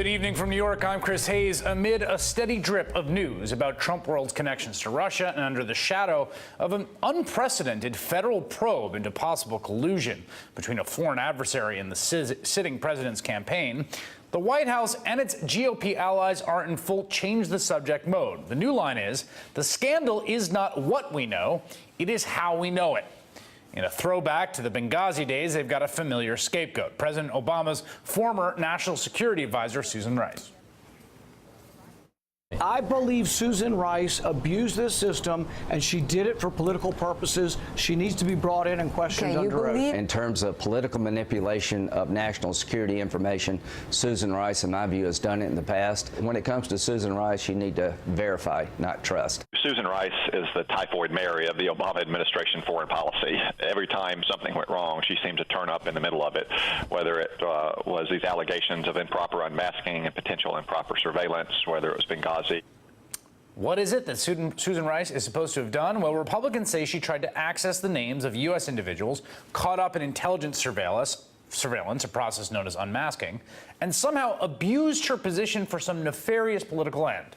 Good evening from New York. I'm Chris Hayes. Amid a steady drip of news about Trump world's connections to Russia and under the shadow of an unprecedented federal probe into possible collusion between a foreign adversary and the sitting president's campaign, the White House and its GOP allies are in full change the subject mode. The new line is, the scandal is not what we know, it is how we know it. In a throwback to the Benghazi days, they've got a familiar scapegoat, President Obama's former national security advisor, Susan Rice. I believe Susan Rice abused this system, and she did it for political purposes. She needs to be brought in and questioned under oath. In terms of political manipulation of national security information, Susan Rice, in my view, has done it in the past. When it comes to Susan Rice, you need to verify, not trust. Susan Rice is the typhoid Mary of the Obama administration foreign policy. Every time something went wrong, she seemed to turn up in the middle of it, whether it was these allegations of improper unmasking and potential improper surveillance, whether it was Benghazi. What is it that Susan Rice is supposed to have done? Well, Republicans say she tried to access the names of U.S. individuals caught up in intelligence surveillance, a process known as unmasking, and somehow abused her position for some nefarious political end.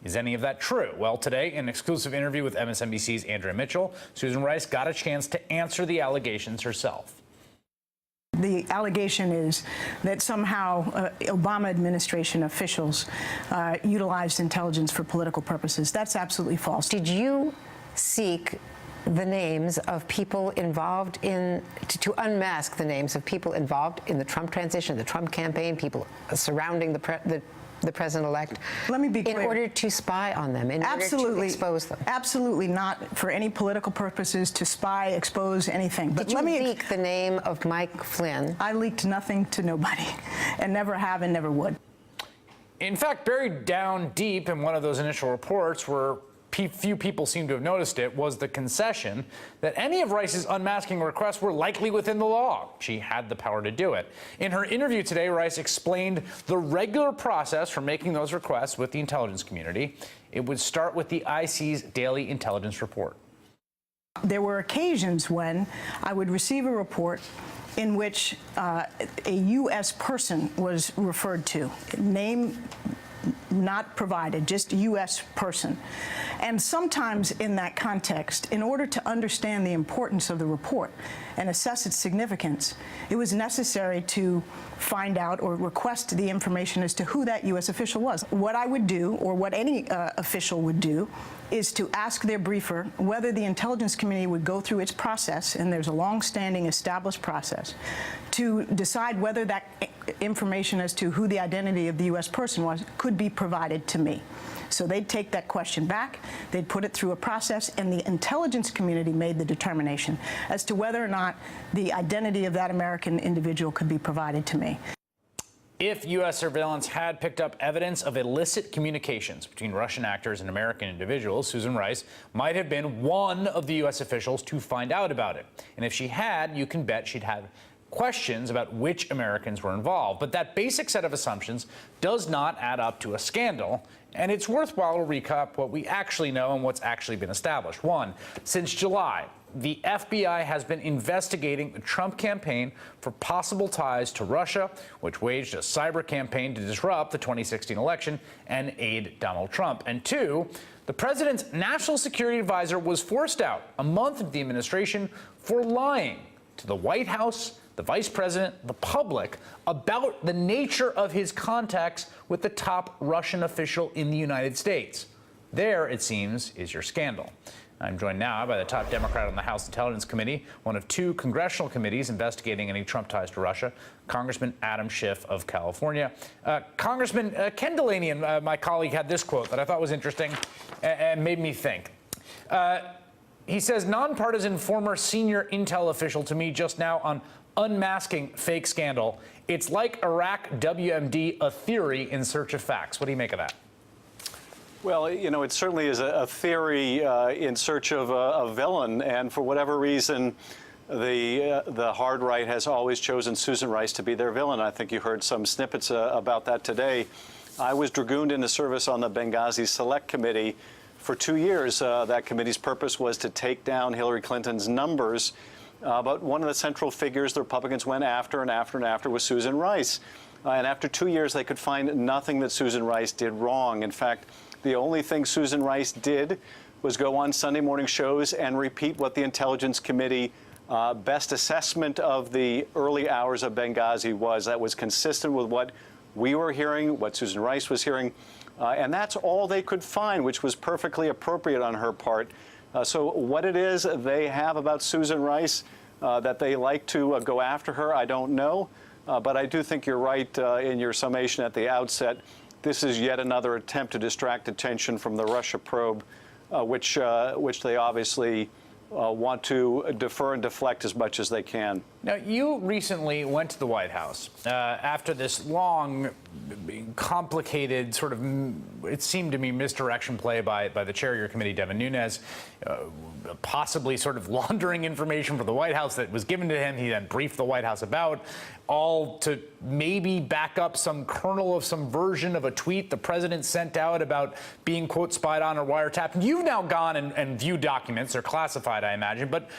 Is any of that true? Well, today, in an exclusive interview with MSNBC's Andrea Mitchell, Susan Rice got a chance to answer the allegations herself. The allegation is that somehow Obama administration officials utilized intelligence for political purposes. That's absolutely false. Did you seek the names of people involved in, to unmask the names of people involved in the Trump transition, the Trump campaign, people surrounding the president-elect? Let me be clear. In order to spy on them, in order to expose them? Absolutely not for any political purposes, to spy, expose, anything. But Did you leak the name of Mike Flynn? I leaked nothing to nobody, and never have and never would. In fact, buried down deep in one of those initial reports where few people seem to have noticed it, was the concession that any of Rice's unmasking requests were likely within the law. She had the power to do it. In her interview today, Rice explained the regular process for making those requests with the intelligence community. It would start with the IC's daily intelligence report. There were occasions when I would receive a report in which a U.S. person was referred to, name not provided, just U.S. person. And sometimes in that context, in order to understand the importance of the report and assess its significance, it was necessary to find out or request the information as to who that U.S. official was. What I would do, or what any official would do, is to ask their briefer whether the intelligence community would go through its process, and there's a long-standing established process, to decide whether that information as to who the identity of the U.S. person was could be provided to me. So they'd take that question back, they'd put it through a process, and the intelligence community made the determination as to whether or not the identity of that American individual could be provided to me. If U.S. surveillance had picked up evidence of illicit communications between Russian actors and American individuals, Susan Rice might have been one of the U.S. officials to find out about it. And if she had, you can bet she'd have questions about which Americans were involved. But that basic set of assumptions does not add up to a scandal, and it's worthwhile to recap what we actually know and what's actually been established. One, since July, the FBI has been investigating the Trump campaign for possible ties to Russia, which waged a cyber campaign to disrupt the 2016 election and aid Donald Trump. And two, the president's national security advisor was forced out a month into the administration for lying to the White House, the vice president, the public, about the nature of his contacts with the top Russian official in the United States. There, it seems, is your scandal. I'm joined now by the top Democrat on the House Intelligence Committee, one of two congressional committees investigating any Trump ties to Russia, Congressman Adam Schiff of California. Congressman Ken Delaney, my colleague, had this quote that I thought was interesting and made me think. He says, nonpartisan former senior intel official to me just now on unmasking fake scandal. It's like Iraq WMD, a theory in search of facts. What do you make of that? Well, you know, it certainly is a theory in search of a villain, and for whatever reason, the hard right has always chosen Susan Rice to be their villain. I think you heard some snippets about that today. I was dragooned into service on the Benghazi Select Committee for 2 years. That committee's purpose was to take down Hillary Clinton's numbers, but one of the central figures the Republicans went after and after and after was Susan Rice. And after 2 years, they could find nothing that Susan Rice did wrong. In fact, the only thing Susan Rice did was go on Sunday morning shows and repeat what the Intelligence Committee best assessment of the early hours of Benghazi was. That was consistent with what we were hearing, what Susan Rice was hearing. And that's all they could find, which was perfectly appropriate on her part. So what it is they have about Susan Rice that they like to go after her, I don't know. But I do think you're right in your summation at the outset. This is yet another attempt to distract attention from the Russia probe, which they obviously want to defer and deflect as much as they can. Now, you recently went to the White House after this long, complicated sort of, it seemed to me, misdirection play by the chair of your committee, Devin Nunes, possibly sort of laundering information from the White House that was given to him. He then briefed the White House about, all to maybe back up some kernel of some version of a tweet the president sent out about being, quote, spied on or wiretapped. You've now gone and viewed documents. They're classified, I imagine. But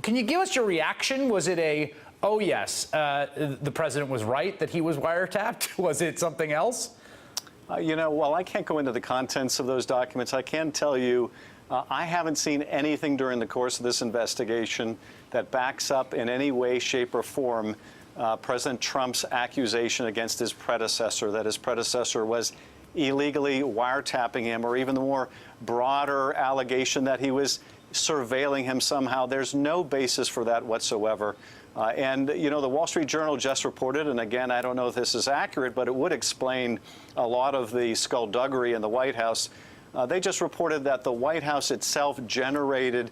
can you give us your reaction? Was it a, oh, yes, the president was right that he was wiretapped? Was it something else? While I can't go into the contents of those documents, I can tell you I haven't seen anything during the course of this investigation that backs up in any way, shape, or form President Trump's accusation against his predecessor, that his predecessor was illegally wiretapping him, or even the more broader allegation that he was surveilling him somehow. There's no basis for that whatsoever. And the Wall Street Journal just reported, and again, I don't know if this is accurate, but it would explain a lot of the skullduggery in the White House. They just reported that the White House itself generated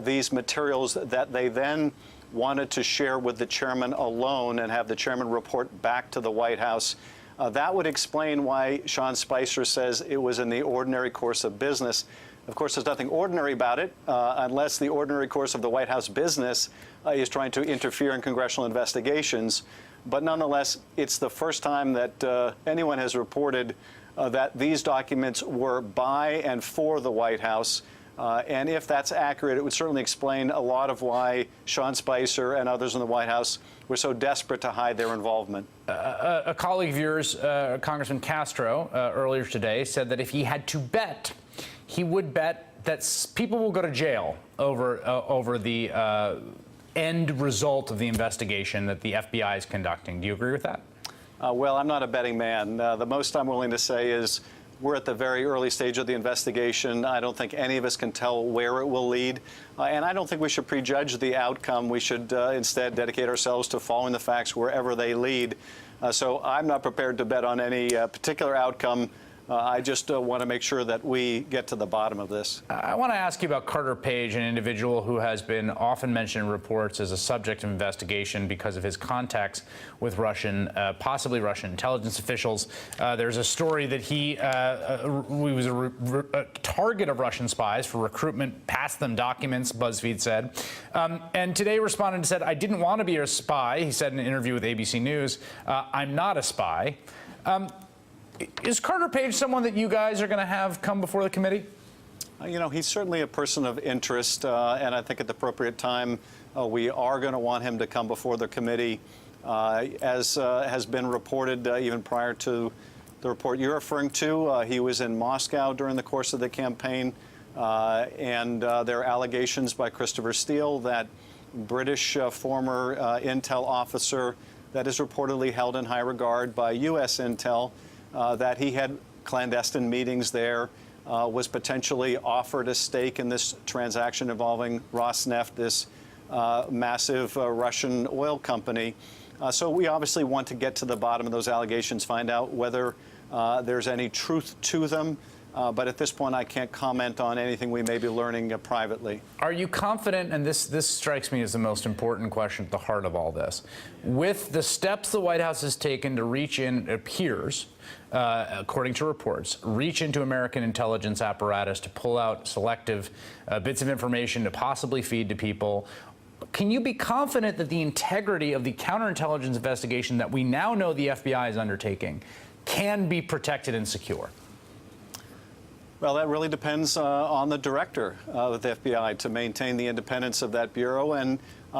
these materials that they then wanted to share with the chairman alone and have the chairman report back to the White House. That would explain why Sean Spicer says it was in the ordinary course of business. Of course, there's nothing ordinary about it, unless the ordinary course of the White House business is trying to interfere in congressional investigations. But nonetheless, it's the first time that anyone has reported that these documents were by and for the White House. And if that's accurate, it would certainly explain a lot of why Sean Spicer and others in the White House were so desperate to hide their involvement. A colleague of yours, Congressman Castro, earlier today said that if he had to bet, he would bet that people will go to jail over the end result of the investigation that the FBI is conducting. Do you agree with that? Well, I'm not a betting man. The most I'm willing to say is we're at the very early stage of the investigation. I don't think any of us can tell where it will lead. And I don't think we should prejudge the outcome. We should instead dedicate ourselves to following the facts wherever they lead. So I'm not prepared to bet on any particular outcome. I just want to make sure that we get to the bottom of this. I want to ask you about Carter Page, an individual who has been often mentioned in reports as a subject of investigation because of his contacts with possibly Russian intelligence officials. There's a story that he was a target of Russian spies for recruitment, passed them documents, BuzzFeed said. And today responded and said, I didn't want to be a spy. He said in an interview with ABC News, I'm not a spy. Is Carter Page someone that you guys are going to have come before the committee? He's certainly a person of interest, and I think at the appropriate time, we are going to want him to come before the committee. As has been reported even prior to the report you're referring to, he was in Moscow during the course of the campaign, and there are allegations by Christopher Steele, that British former intel officer that is reportedly held in high regard by U.S. intel, that he had clandestine meetings there, was potentially offered a stake in this transaction involving Rosneft, this massive Russian oil company. So we obviously want to get to the bottom of those allegations, find out whether there's any truth to them. But at this point, I can't comment on anything we may be learning privately. Are you confident, and this strikes me as the most important question at the heart of all this, with the steps the White House has taken to reach in, it appears, according to reports, reach into American intelligence apparatus to pull out selective bits of information to possibly feed to people, can you be confident that the integrity of the counterintelligence investigation that we now know the FBI is undertaking can be protected and secure? Well, that really depends on the director of the FBI to maintain the independence of that bureau. And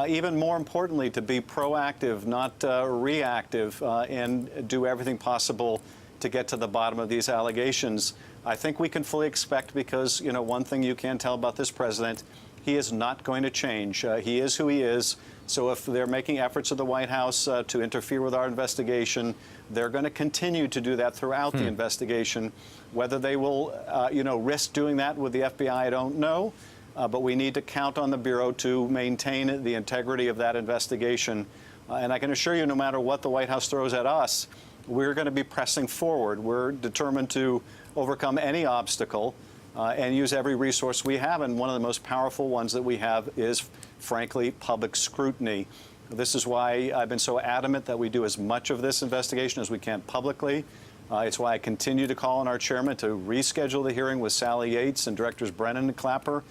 even more importantly, to be proactive, not reactive, and do everything possible to get to the bottom of these allegations. I think we can fully expect, because, you know, one thing you can tell about this president, he is not going to change. He is who he is. So if they're making efforts at the White House to interfere with our investigation, they're going to continue to do that throughout the investigation. Whether they will, you know, risk doing that with the FBI, I don't know. But we need to count on the Bureau to maintain the integrity of that investigation. And I can assure you, no matter what the White House throws at us, we're going to be pressing forward. We're determined to overcome any obstacle and use every resource we have. And one of the most powerful ones that we have is, frankly, public scrutiny. This is why I've been so adamant that we do as much of this investigation as we can publicly. It's why I continue to call on our chairman to reschedule the hearing with Sally Yates and directors Brennan and Clapper.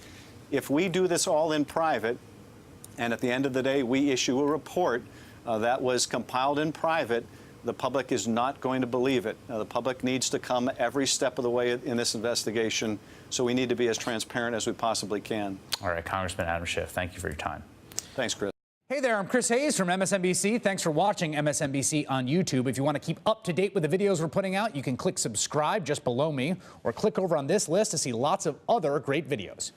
If we do this all in private, and at the end of the day we issue a report that was compiled in private, the public is not going to believe it. The public needs to come every step of the way in this investigation, so we need to be as transparent as we possibly can. All right, Congressman Adam Schiff, thank you for your time. Thanks, Chris. Hey there, I'm Chris Hayes from MSNBC. Thanks for watching MSNBC on YouTube. If you want to keep up to date with the videos we're putting out, you can click subscribe just below me, or click over on this list to see lots of other great videos.